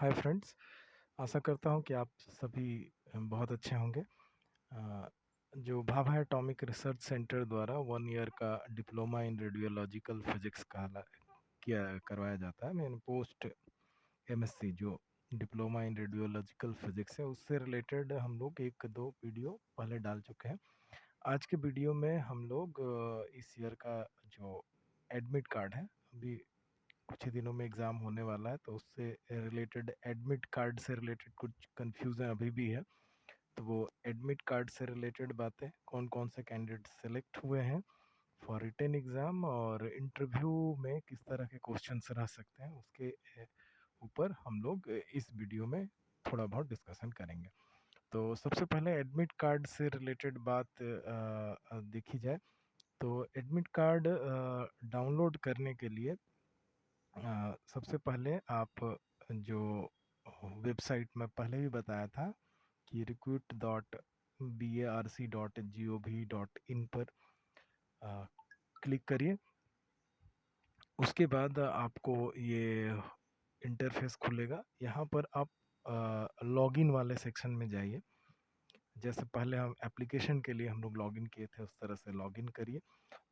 Hi friends. आशा करता हूँ कि आप सभी बहुत अच्छे होंगे। जो भाभा एटॉमिक रिसर्च सेंटर द्वारा 1 ईयर का डिप्लोमा इन रेडियोलॉजिकल फिजिक्स का किया करवाया जाता है। मैंने पोस्ट एमएससी जो डिप्लोमा इन रेडियोलॉजिकल फिजिक्स है उससे रिलेटेड हम लोग एक दो वीडियो पहले डाल चुके हैं। आज के वीडियो में हम लोग इस ईयर का जो एडमिट कार्ड है, अभी कुछ ही दिनों में एग्ज़ाम होने वाला है, तो उससे रिलेटेड एडमिट कार्ड से रिलेटेड कुछ कन्फ्यूज़न अभी भी है। तो वो एडमिट कार्ड से रिलेटेड बातें, कौन कौन से कैंडिडेट सेलेक्ट हुए हैं फॉर रिटन एग्ज़ाम और इंटरव्यू में किस तरह के क्वेश्चंस रह सकते हैं, उसके ऊपर हम लोग इस वीडियो में थोड़ा बहुत डिस्कशन करेंगे। तो सबसे पहले एडमिट कार्ड से रिलेटेड बात देखी जाए तो एडमिट कार्ड डाउनलोड करने के लिए सबसे पहले आप जो वेबसाइट में पहले भी बताया था कि recruit.barc.gov.in पर क्लिक करिए। उसके बाद आपको ये इंटरफेस खुलेगा। यहाँ पर आप लॉगिन वाले सेक्शन में जाइए। जैसे पहले हम एप्लीकेशन के लिए हम लोग लॉगिन किए थे उस तरह से लॉगिन करिए।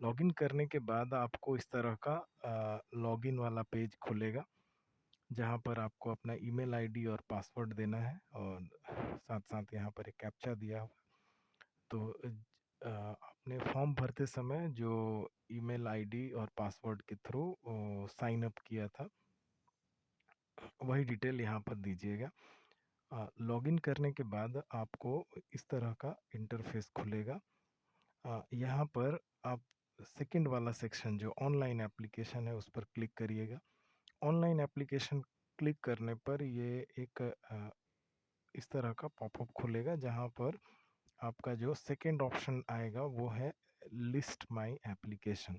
लॉगिन करने के बाद आपको इस तरह का लॉगिन वाला पेज खुलेगा, जहाँ पर आपको अपना ईमेल आईडी और पासवर्ड देना है और साथ साथ यहाँ पर एक कैप्चा दिया हुआ। तो आपने फॉर्म भरते समय जो ईमेल आईडी और पासवर्ड के थ्रू साइन अप किया था वही डिटेल यहाँ पर दीजिएगा। लॉगिन करने के बाद आपको इस तरह का इंटरफेस खुलेगा। यहाँ पर आप सेकंड वाला सेक्शन जो ऑनलाइन एप्लीकेशन है उस पर क्लिक करिएगा। ऑनलाइन एप्लीकेशन क्लिक करने पर ये एक इस तरह का पॉपअप खुलेगा, जहाँ पर आपका जो सेकंड ऑप्शन आएगा वो है list my application.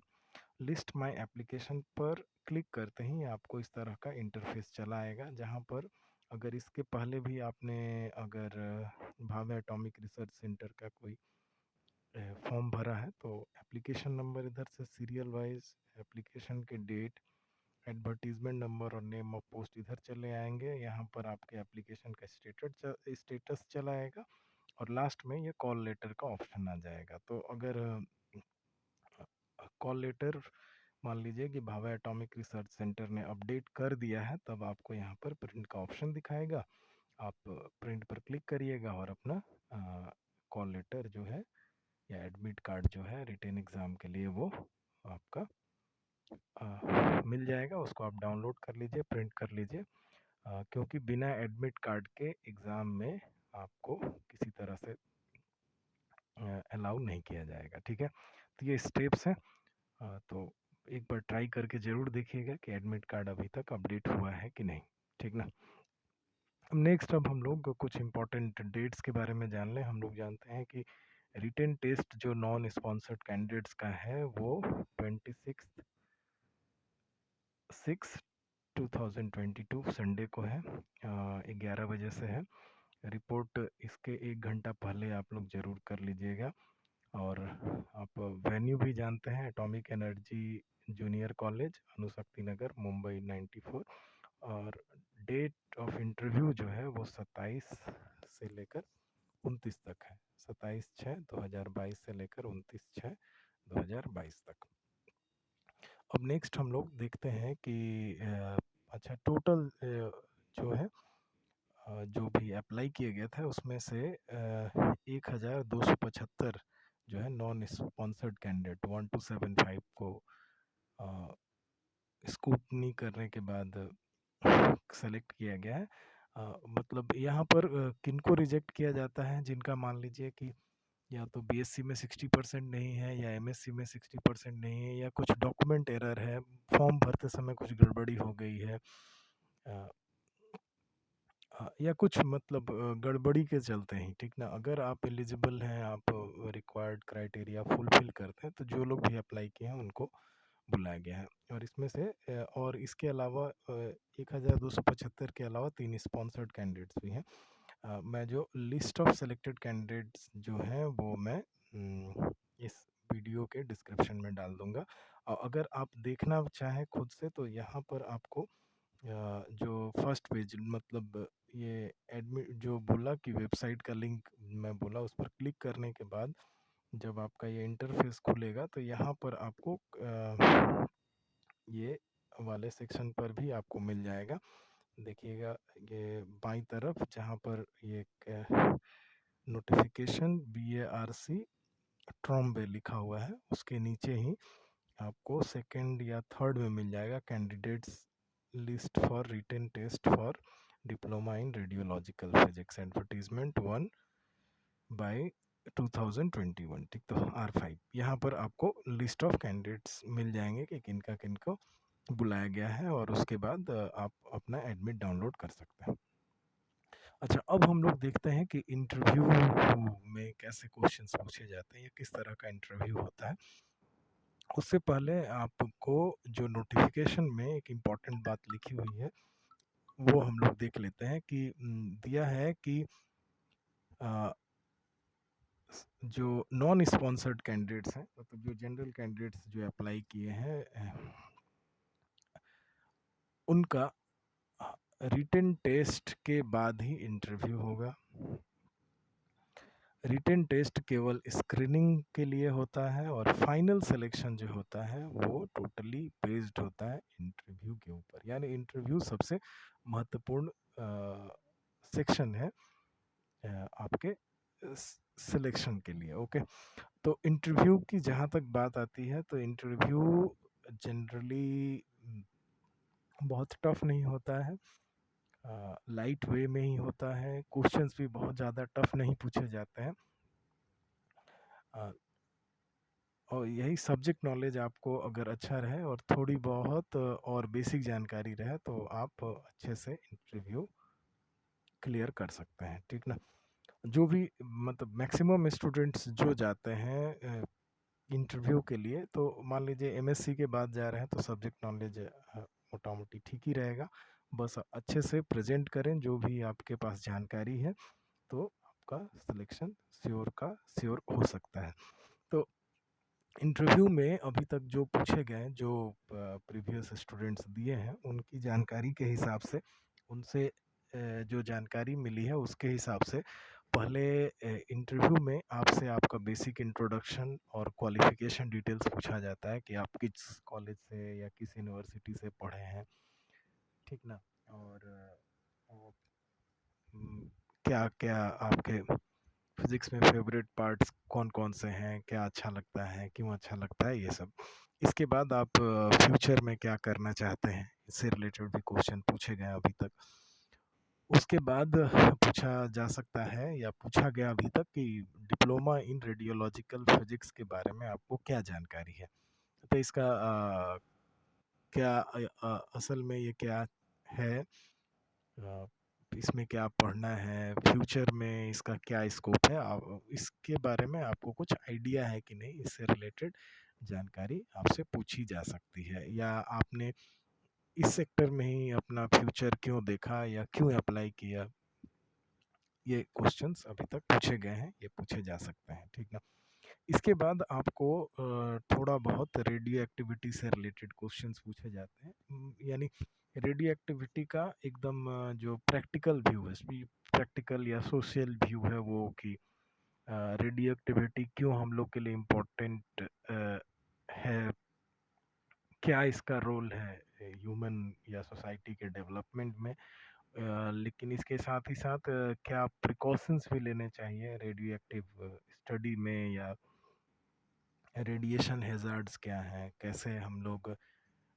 List my application पर क्लिक करते ही आपको इस तरह का इंटरफेस चला आएगा, जहाँ पर अगर इसके पहले भी आपने अगर भाभा एटॉमिक रिसर्च सेंटर का कोई फॉर्म भरा है तो एप्लीकेशन नंबर इधर से सीरियल वाइज, एप्लीकेशन के डेट, एडवर्टीजमेंट नंबर और नेम ऑफ पोस्ट इधर चले आएंगे। यहाँ पर आपके एप्लीकेशन का स्टेटस चला आएगा और लास्ट में ये कॉल लेटर का ऑप्शन आ जाएगा। तो अगर कॉल लेटर मान लीजिए कि भाभा एटॉमिक रिसर्च सेंटर ने अपडेट कर दिया है, तब आपको यहाँ पर प्रिंट का ऑप्शन दिखाएगा। आप प्रिंट पर क्लिक करिएगा और अपना कॉल लेटर जो है या एडमिट कार्ड जो है रिटन एग्ज़ाम के लिए वो आपका मिल जाएगा। उसको आप डाउनलोड कर लीजिए, प्रिंट कर लीजिए, क्योंकि बिना एडमिट कार्ड के एग्ज़ाम में आपको किसी तरह से अलाउ नहीं किया जाएगा। ठीक है, तो ये स्टेप्स हैं। तो एक बार ट्राई करके ज़रूर देखिएगा कि एडमिट कार्ड अभी तक अपडेट हुआ है कि नहीं। ठीक ना। नेक्स्ट अब हम लोग कुछ इम्पोर्टेंट डेट्स के बारे में जान लें। हम लोग जानते हैं कि रिटन टेस्ट जो नॉन स्पॉन्सर्ड कैंडिडेट्स का है वो 26/6/2022 संडे को है, 11 बजे से है। रिपोर्ट इसके 1 घंटा पहले आप लोग ज़रूर कर लीजिएगा। और आप वेन्यू भी जानते हैं, एटॉमिक एनर्जी जूनियर कॉलेज, अनुशक्ति नगर, मुंबई 94। और डेट ऑफ इंटरव्यू जो है वो 27 से लेकर 29 तक है। 27/6/2022 से लेकर 29/6/2022 तक। अब नेक्स्ट हम लोग देखते हैं कि अच्छा टोटल जो है जो भी अप्लाई किया गया था उसमें से 1275 जो है नॉन स्पॉन्सर्ड कैंडिडेट 1275 को स्कूटनी करने के बाद सेलेक्ट किया गया है। मतलब यहाँ पर किनको रिजेक्ट किया जाता है, जिनका मान लीजिए कि या तो बीएससी में 60% नहीं है या एमएससी में 60% नहीं है या कुछ डॉक्यूमेंट एरर है, फॉर्म भरते समय कुछ गड़बड़ी हो गई है, या कुछ मतलब गड़बड़ी के चलते ही। ठीक ना। अगर आप एलिजिबल हैं, आप रिक्वायर्ड क्राइटेरिया फुलफिल करते हैं, तो जो लोग भी अप्लाई किए हैं उनको बुलाया गया है। और इसमें से और इसके अलावा 1275 के अलावा 3 स्पॉन्सर्ड कैंडिडेट्स भी हैं। मैं जो लिस्ट ऑफ सेलेक्टेड कैंडिडेट्स जो हैं वो मैं इस वीडियो के डिस्क्रिप्शन में डाल दूंगा। और अगर आप देखना चाहें खुद से तो यहाँ पर आपको जो फर्स्ट पेज मतलब ये एडमिट जो बोला कि वेबसाइट का लिंक मैं बोला, उस पर क्लिक करने के बाद जब आपका ये इंटरफेस खुलेगा तो यहाँ पर आपको ये वाले सेक्शन पर भी आपको मिल जाएगा। देखिएगा ये बाईं तरफ जहाँ पर ये नोटिफिकेशन BARC ट्रॉम्बे लिखा हुआ है, उसके नीचे ही आपको सेकंड या थर्ड में मिल जाएगा candidates list for written test for diploma in radiological physics advertisement 1 by 2021। ठीक, तो R5 यहाँ पर आपको लिस्ट ऑफ कैंडिडेट्स मिल जाएंगे कि किनका किनको बुलाया गया है, और उसके बाद आप अपना एडमिट डाउनलोड कर सकते हैं। अच्छा, अब हम लोग देखते हैं कि इंटरव्यू में कैसे क्वेश्चंस पूछे जाते हैं या किस तरह का इंटरव्यू होता है। उससे पहले आपको जो नोटिफिकेशन में एक इम्पॉर्टेंट बात लिखी हुई है वो हम लोग देख लेते हैं कि दिया है कि जो नॉन स्पॉन्सर्ड कैंडिडेट्स हैं, मतलब जो जनरल कैंडिडेट्स जो अप्लाई किए हैं, उनका रिटन टेस्ट के बाद ही इंटरव्यू होगा। रिटन टेस्ट केवल स्क्रीनिंग के लिए होता है और फाइनल सिलेक्शन जो होता है वो टोटली बेस्ड होता है इंटरव्यू के ऊपर। यानी इंटरव्यू सबसे महत्वपूर्ण सेक्शन है आपके सिलेक्शन के लिए। ओके, तो इंटरव्यू की जहाँ तक बात आती है तो इंटरव्यू जनरली बहुत टफ नहीं होता है, लाइट वे में ही होता है। क्वेश्चंस भी बहुत ज़्यादा टफ नहीं पूछे जाते हैं, और यही सब्जेक्ट नॉलेज आपको अगर अच्छा रहे और थोड़ी बहुत और बेसिक जानकारी रहे तो आप अच्छे से इंटरव्यू क्लियर कर सकते हैं। ठीक ना, जो भी मतलब मैक्सिमम स्टूडेंट्स जो जाते हैं इंटरव्यू के लिए, तो मान लीजिए MSc के बाद जा रहे हैं तो सब्जेक्ट नॉलेज मोटा मोटी ठीक ही रहेगा। बस अच्छे से प्रेजेंट करें जो भी आपके पास जानकारी है, तो आपका सिलेक्शन श्योर का श्योर हो सकता है। तो इंटरव्यू में अभी तक जो पूछे गए, जो प्रीवियस स्टूडेंट्स दिए हैं, उनकी जानकारी के हिसाब से, उनसे जो जानकारी मिली है उसके हिसाब से पहले इंटरव्यू में आपसे आपका बेसिक इंट्रोडक्शन और क्वालिफिकेशन डिटेल्स पूछा जाता है कि आप किस कॉलेज से या किस यूनिवर्सिटी से पढ़े हैं। ठीक ना, और क्या क्या आपके फिजिक्स में फेवरेट पार्ट्स कौन कौन से हैं, क्या अच्छा लगता है, क्यों अच्छा लगता है, ये सब। इसके बाद आप फ्यूचर में क्या करना चाहते हैं, इससे रिलेटेड भी क्वेश्चन पूछे गए अभी तक। उसके बाद पूछा जा सकता है या पूछा गया अभी तक कि डिप्लोमा इन रेडियोलॉजिकल फिजिक्स के बारे में आपको क्या जानकारी है। तो इसका क्या असल में ये क्या है, इसमें क्या पढ़ना है, फ्यूचर में इसका क्या स्कोप है, इसके बारे में आपको कुछ आइडिया है कि नहीं, इससे रिलेटेड जानकारी आपसे पूछी जा सकती है। या आपने इस सेक्टर में ही अपना फ्यूचर क्यों देखा या क्यों अप्लाई किया, ये क्वेश्चंस अभी तक पूछे गए हैं, ये पूछे जा सकते हैं। ठीक ना, इसके बाद आपको थोड़ा बहुत रेडियो एक्टिविटी से रिलेटेड क्वेश्चंस पूछे जाते हैं। यानी रेडियो एक्टिविटी का एकदम जो प्रैक्टिकल व्यू है, प्रैक्टिकल या सोशल व्यू है वो, कि रेडियो एक्टिविटी क्यों हम लोग के लिए इम्पोर्टेंट है, क्या इसका रोल है ह्यूमन या सोसाइटी के डेवलपमेंट में। लेकिन इसके साथ ही साथ क्या प्रिकॉशंस भी लेने चाहिए रेडियो एक्टिव स्टडी में, या रेडिएशन हैज़ार्ड्स क्या हैं, कैसे हम लोग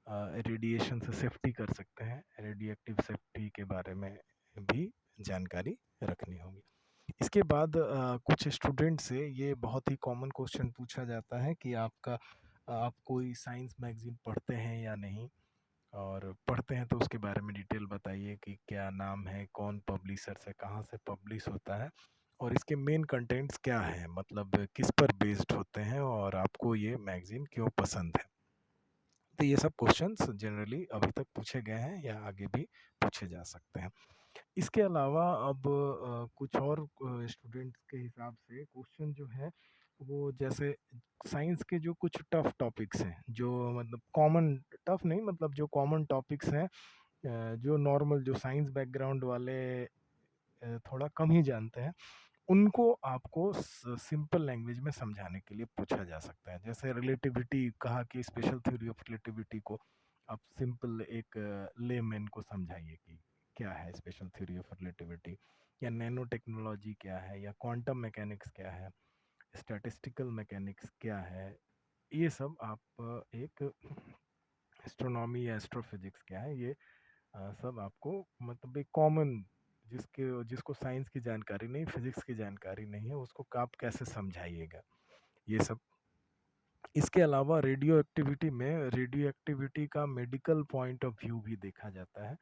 रेडिएशन से सेफ्टी कर सकते हैं, रेडियो एक्टिव सेफ्टी के बारे में भी जानकारी रखनी होगी। इसके बाद कुछ स्टूडेंट से ये बहुत ही कॉमन क्वेश्चन पूछा जाता है कि आप कोई साइंस मैगजीन पढ़ते हैं या नहीं, और पढ़ते हैं तो उसके बारे में डिटेल बताइए कि क्या नाम है, कौन पब्लिशर से, कहाँ से पब्लिश होता है, और इसके मेन कंटेंट्स क्या है, मतलब किस पर बेस्ड होते हैं, और आपको ये मैगजीन क्यों पसंद है। तो ये सब क्वेश्चंस जनरली अभी तक पूछे गए हैं या आगे भी पूछे जा सकते हैं। इसके अलावा अब कुछ और स्टूडेंट्स के हिसाब से क्वेश्चन जो है वो, जैसे साइंस के जो कुछ टफ टॉपिक्स हैं, जो मतलब कॉमन, टफ नहीं मतलब जो कॉमन टॉपिक्स हैं जो नॉर्मल जो साइंस बैकग्राउंड वाले थोड़ा कम ही जानते हैं, उनको आपको सिंपल लैंग्वेज में समझाने के लिए पूछा जा सकता है। जैसे रिलेटिविटी कहा कि स्पेशल थ्योरी ऑफ रिलेटिविटी को आप सिंपल एक लेमैन को समझाइए कि क्या है स्पेशल थ्योरी ऑफ रिलेटिविटी, या नैनो टेक्नोलॉजी क्या है, या क्वांटम मैकेनिक्स क्या है, स्टैटिस्टिकल मैकेनिक्स क्या है। ये सब आप एक एस्ट्रोनॉमी या एस्ट्रोफिजिक्स क्या है, ये सब आपको मतलब एक कॉमन, जिसको साइंस की जानकारी नहीं, फिजिक्स की जानकारी नहीं है, उसको आप कैसे समझाइएगा, ये सब। इसके अलावा रेडियो एक्टिविटी में रेडियो एक्टिविटी का मेडिकल पॉइंट ऑफ व्यू भी देखा जाता है।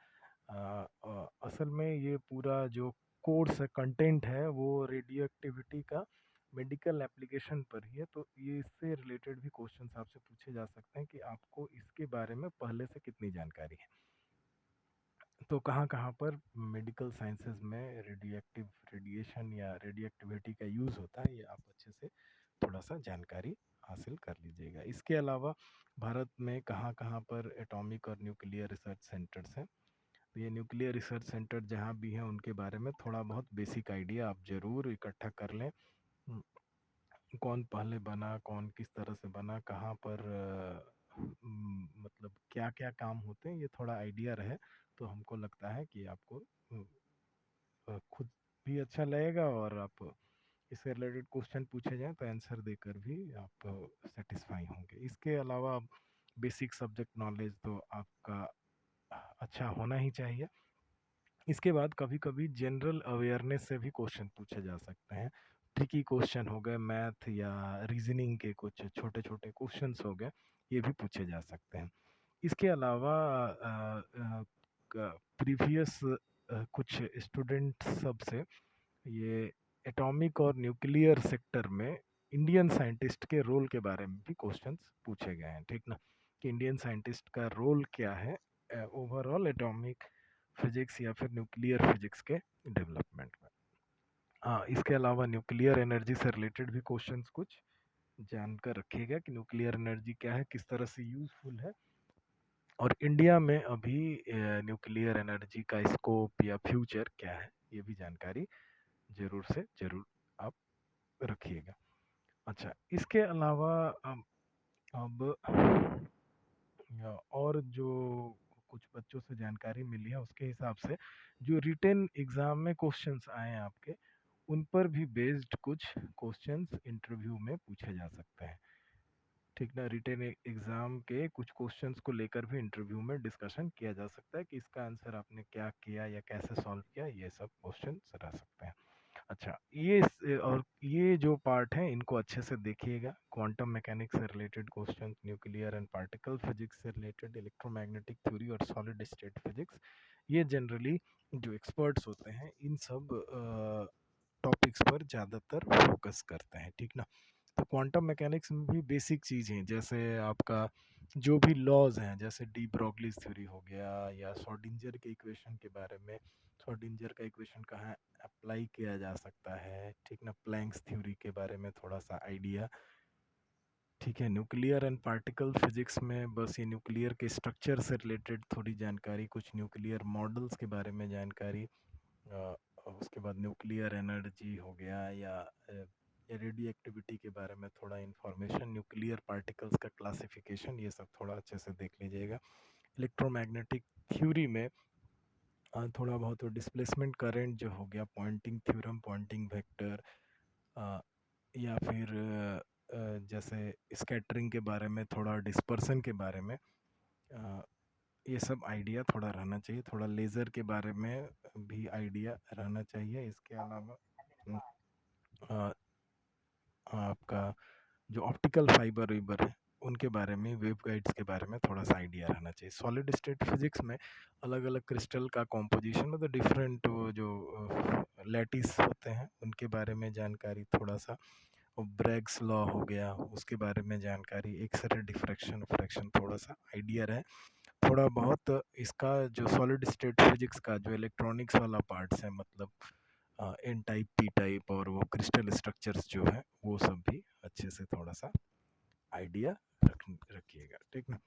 असल में ये पूरा जो कोर्स है, कंटेंट है, वो रेडियो एक्टिविटी का मेडिकल एप्लीकेशन पर ही है। तो ये इससे रिलेटेड भी क्वेश्चंस आपसे पूछे जा सकते हैं कि आपको इसके बारे में पहले से कितनी जानकारी है। तो कहाँ कहाँ पर मेडिकल साइंसेज में रेडियो एक्टिव रेडिएशन या रेडियो एक्टिविटी का यूज़ होता है, ये आप अच्छे से थोड़ा सा जानकारी हासिल कर लीजिएगा। इसके अलावा भारत में कहाँ कहाँ पर एटॉमिक और न्यूक्लियर रिसर्च सेंटर्स हैं। तो ये न्यूक्लियर रिसर्च सेंटर जहाँ भी हैं उनके बारे में थोड़ा बहुत बेसिक आइडिया आप ज़रूर इकट्ठा कर लें। कौन पहले बना, कौन किस तरह से बना, कहाँ पर मतलब क्या क्या काम होते हैं, ये थोड़ा आइडिया रहे तो हमको लगता है कि आपको खुद भी अच्छा लगेगा, और आप इससे रिलेटेड क्वेश्चन पूछे जाएं तो आंसर देकर भी आप सेटिस्फाई होंगे। इसके अलावा बेसिक सब्जेक्ट नॉलेज तो आपका अच्छा होना ही चाहिए। इसके बाद कभी कभी जनरल अवेयरनेस से भी क्वेश्चन पूछे जा सकते हैं। ट्रिकी क्वेश्चन हो गए, मैथ या रीजनिंग के कुछ छोटे छोटे क्वेश्चंस हो गए, ये भी पूछे जा सकते हैं। इसके अलावा प्रीवियस कुछ स्टूडेंट सब से ये एटॉमिक और न्यूक्लियर सेक्टर में इंडियन साइंटिस्ट के रोल के बारे में भी क्वेश्चंस पूछे गए हैं, ठीक ना, कि इंडियन साइंटिस्ट का रोल क्या है ओवरऑल एटॉमिक फिजिक्स या फिर न्यूक्लियर फिजिक्स के डेवलपमेंट में। हाँ, इसके अलावा न्यूक्लियर एनर्जी से रिलेटेड भी क्वेश्चंस कुछ जानकर रखिएगा कि न्यूक्लियर एनर्जी क्या है, किस तरह से यूजफुल है, और इंडिया में अभी न्यूक्लियर एनर्जी का स्कोप या फ्यूचर क्या है, ये भी जानकारी जरूर से जरूर आप रखिएगा। अच्छा, इसके अलावा अब और जो कुछ बच्चों से जानकारी मिली है उसके हिसाब से जो रिटन एग्जाम में क्वेश्चंस आए हैं आपके, उन पर भी बेस्ड कुछ क्वेश्चंस इंटरव्यू में पूछे जा सकते हैं, ठीक ना। रिटन एग्जाम के कुछ क्वेश्चंस को लेकर भी इंटरव्यू में डिस्कशन किया जा सकता है कि इसका आंसर आपने क्या किया या कैसे सॉल्व किया, ये सब क्वेश्चन रह सकते हैं। अच्छा, और ये जो पार्ट है इनको अच्छे से देखिएगा। क्वांटम मैकेनिक्स से related question, nuclear and particle physics से रिलेटेड, इलेक्ट्रोमैग्नेटिक थ्योरी और सॉलिड स्टेट फिजिक्स, ये जनरली जो एक्सपर्ट्स होते हैं इन सब टॉपिक्स पर ज़्यादातर फोकस करते हैं, ठीक ना। तो क्वांटम मैकेनिक्स में भी बेसिक चीज़ें जैसे आपका जो भी लॉज हैं, जैसे डी ब्रोगलीज थ्योरी हो गया, या श्रोडिंगर के इक्वेशन के बारे में, श्रोडिंगर का इक्वेशन कहाँ अप्लाई किया जा सकता है, ठीक ना। प्लैंक्स थ्योरी के बारे में थोड़ा सा आइडिया, ठीक है। न्यूक्लियर एंड पार्टिकल फिजिक्स में बस ये न्यूक्लियर के स्ट्रक्चर से रिलेटेड थोड़ी जानकारी, कुछ न्यूक्लियर मॉडल्स के बारे में जानकारी, उसके बाद न्यूक्लियर एनर्जी हो गया, या रेडियो एक्टिविटी के बारे में थोड़ा इन्फॉर्मेशन, न्यूक्लियर पार्टिकल्स का क्लासिफिकेशन, ये सब थोड़ा अच्छे से देख लीजिएगा। इलेक्ट्रोमैग्नेटिक थ्योरी में थोड़ा बहुत डिस्प्लेसमेंट करंट जो हो गया, पॉइंटिंग थ्योरम, पॉइंटिंग वेक्टर, या फिर जैसे स्कैटरिंग के बारे में, थोड़ा डिस्पर्सन के बारे में, ये सब आइडिया थोड़ा रहना चाहिए। थोड़ा लेज़र के बारे में भी आइडिया रहना चाहिए। इसके अलावा आपका जो ऑप्टिकल फाइबर वीबर है उनके बारे में, वेवगाइड्स के बारे में थोड़ा सा आइडिया रहना चाहिए। सॉलिड स्टेट फिजिक्स में अलग अलग क्रिस्टल का कॉम्पोजिशन, मतलब डिफरेंट जो लैटिस होते हैं उनके बारे में जानकारी थोड़ा सा, और ब्रैग्स लॉ हो गया उसके बारे में जानकारी, एक्सरे डिफ्रैक्शन फ्रैक्शन थोड़ा सा आइडिया रहे। थोड़ा बहुत इसका जो सॉलिड स्टेट फिजिक्स का जो इलेक्ट्रॉनिक्स वाला पार्ट्स है, मतलब एन टाइप, पी टाइप, और वो क्रिस्टल स्ट्रक्चर्स जो है वो सब भी अच्छे से थोड़ा सा आइडिया रखिएगा, ठीक ना।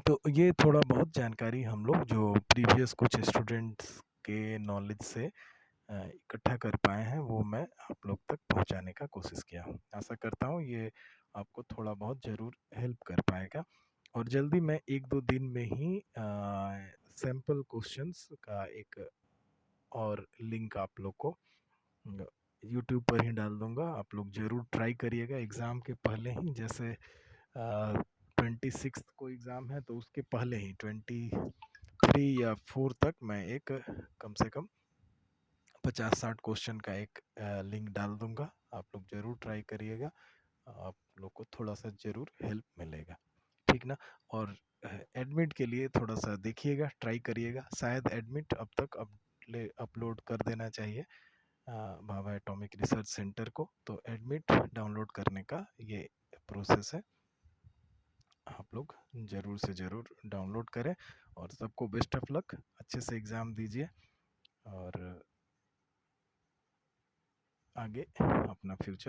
तो ये थोड़ा बहुत जानकारी हम लोग जो प्रीवियस कुछ स्टूडेंट्स के नॉलेज से इकट्ठा कर पाए हैं, वो मैं आप लोग तक पहुंचाने का कोशिश किया हूँ। आशा करता हूँ ये आपको थोड़ा बहुत ज़रूर हेल्प कर पाएगा। और जल्दी मैं 1-2 दिन में ही सैंपल क्वेश्चंस का एक और लिंक आप लोग को यूट्यूब पर ही डाल दूंगा। आप लोग ज़रूर ट्राई करिएगा एग्ज़ाम के पहले ही। जैसे 26 को एग्ज़ाम है, तो उसके पहले ही 23 या 4 तक मैं एक कम से कम 50-60 क्वेश्चन का एक लिंक डाल दूंगा। आप लोग ज़रूर ट्राई करिएगा, आप लोग को थोड़ा सा ज़रूर हेल्प मिलेगा, ठीक ना। और एडमिट के लिए थोड़ा सा देखिएगा, ट्राई करिएगा। शायद एडमिट अब तक अपलोड कर देना चाहिए भाभा एटॉमिक रिसर्च सेंटर को। तो एडमिट डाउनलोड करने का ये प्रोसेस है, आप लोग ज़रूर से ज़रूर डाउनलोड करें। और सबको बेस्ट ऑफ लक, अच्छे से एग्ज़ाम दीजिए और आगे अपना फ्यूचर